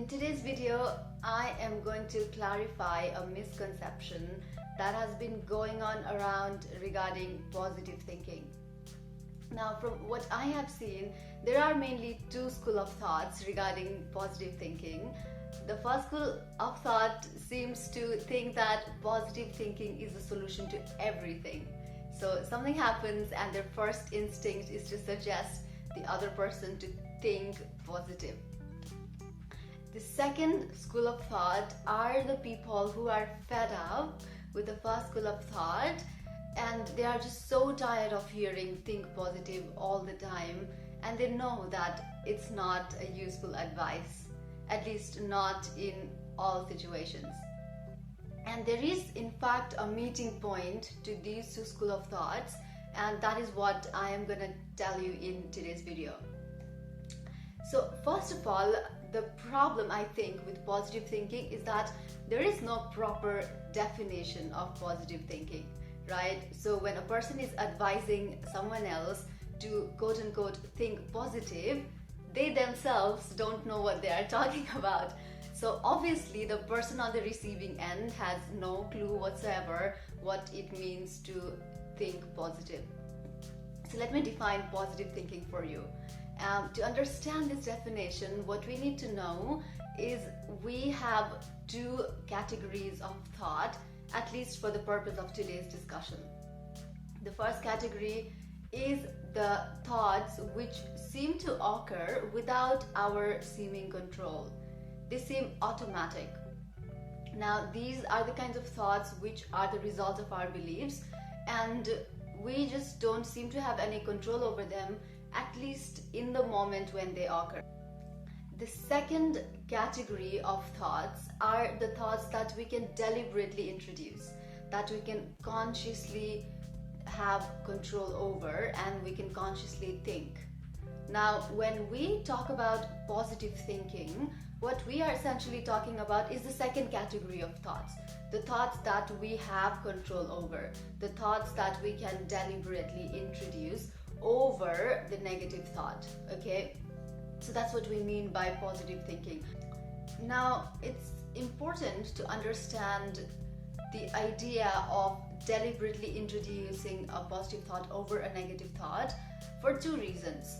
In today's video, I am going to clarify a misconception that has been going on around regarding positive thinking. Now, from what I have seen, there are mainly two schools of thoughts regarding positive thinking. The first school of thought seems to think that positive thinking is a solution to everything. So something happens and their first instinct is to suggest the other person to think positive. The second school of thought are the people who are fed up with the first school of thought, and they are just so tired of hearing think positive all the time, and they know that it's not a useful advice, at least not in all situations. And there is in fact a meeting point to these two schools of thoughts, and that is what I am going to tell you in today's video. So first of all, the problem I think with positive thinking is that there is no proper definition of positive thinking, right? So when a person is advising someone else to quote unquote think positive, they themselves don't know what they are talking about. So obviously the person on the receiving end has no clue whatsoever what it means to think positive. So let me define positive thinking for you. To understand this definition, what we need to know is we have two categories of thought, at least for the purpose of today's discussion. The first category is the thoughts which seem to occur without our seeming control. They seem automatic. Now, these are the kinds of thoughts which are the result of our beliefs, and we just don't seem to have any control over them, at least in the moment when they occur. The second category of thoughts are the thoughts that we can deliberately introduce, that we can consciously have control over, and we can consciously think. Now, when we talk about positive thinking, what we are essentially talking about is the second category of thoughts. The thoughts that we have control over, the thoughts that we can deliberately introduce over the negative thought, okay? So that's what we mean by positive thinking. Now, it's important to understand the idea of deliberately introducing a positive thought over a negative thought for two reasons.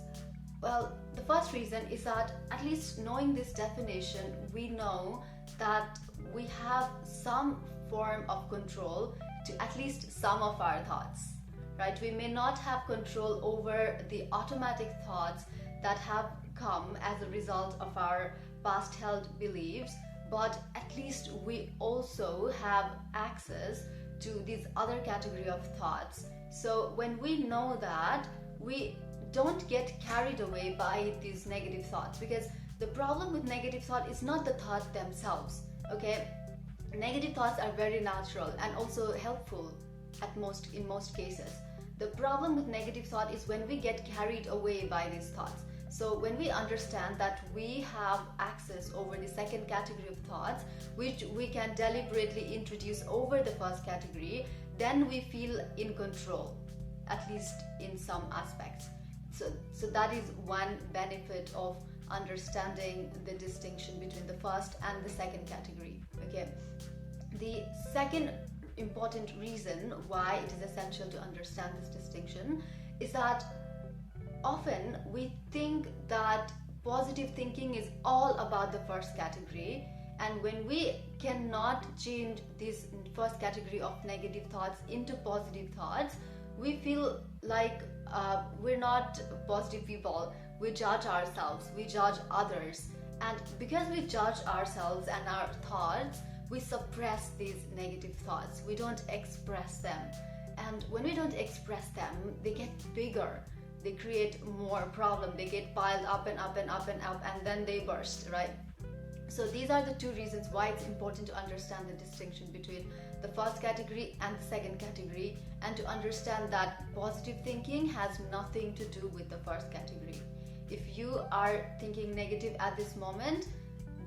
Well, the first reason is that at least knowing this definition, we know that we have some form of control to at least some of our thoughts, right? We may not have control over the automatic thoughts that have come as a result of our past held beliefs, but at least we also have access to this other category of thoughts. So when we know that, we don't get carried away by these negative thoughts, because the problem with negative thought is not the thought themselves, okay? Negative thoughts are very natural and also helpful in most cases. The problem with negative thought is when we get carried away by these thoughts. So when we understand that we have access over the second category of thoughts, which we can deliberately introduce over the first category, then we feel in control, at least in some aspects. So that is one benefit of understanding the distinction between the first and the second category, okay? The second important reason why it is essential to understand this distinction is that often we think that positive thinking is all about the first category, and when we cannot change this first category of negative thoughts into positive thoughts, we feel like we're not positive people. We judge ourselves, we judge others, and because we judge ourselves and our thoughts, we suppress these negative thoughts. We don't express them, and when we don't express them, they get bigger. They create more problem. They get piled up and up and up and up, and then they burst, right? So these are the two reasons why it's important to understand the distinction between the first category and the second category, and to understand that positive thinking has nothing to do with the first category. If you are thinking negative at this moment,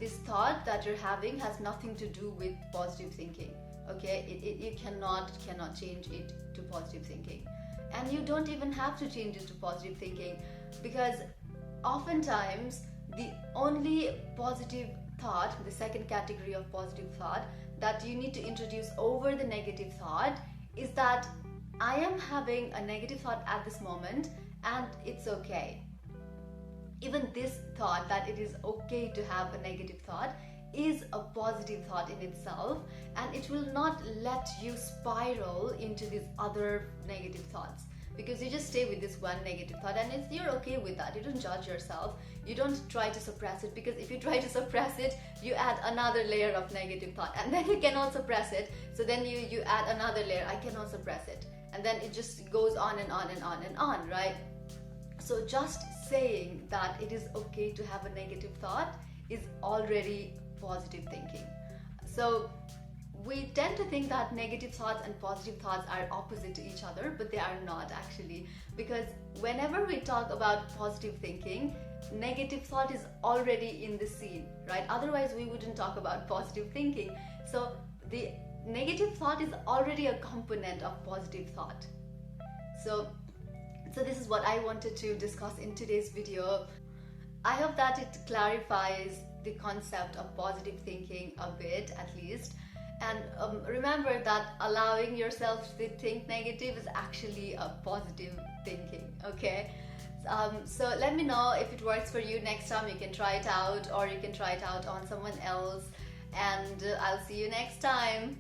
this thought that you're having has nothing to do with positive thinking, okay? You cannot change it to positive thinking. And you don't even have to change it to positive thinking, because oftentimes the only positive thought, the second category of positive thought that you need to introduce over the negative thought is that I am having a negative thought at this moment and it's okay. Even this thought that it is okay to have a negative thought is a positive thought in itself, and it will not let you spiral into these other negative thoughts, because you just stay with this one negative thought and you're okay with that. You don't judge yourself, you don't try to suppress it, because if you try to suppress it, you add another layer of negative thought, and then you cannot suppress it, so then you add another layer, I cannot suppress it, and then it just goes on and on and on and on, right? So just saying that it is okay to have a negative thought is already positive thinking. So we tend to think that negative thoughts and positive thoughts are opposite to each other, but they are not actually, because whenever we talk about positive thinking, negative thought is already in the scene, right? Otherwise we wouldn't talk about positive thinking. So the negative thought is already a component of positive thought. So this is what I wanted to discuss in today's video. I hope that it clarifies the concept of positive thinking a bit, at least. And remember that allowing yourself to think negative is actually a positive thinking, okay? So let me know if it works for you. Next time you can try it out, or you can try it out on someone else. And I'll see you next time.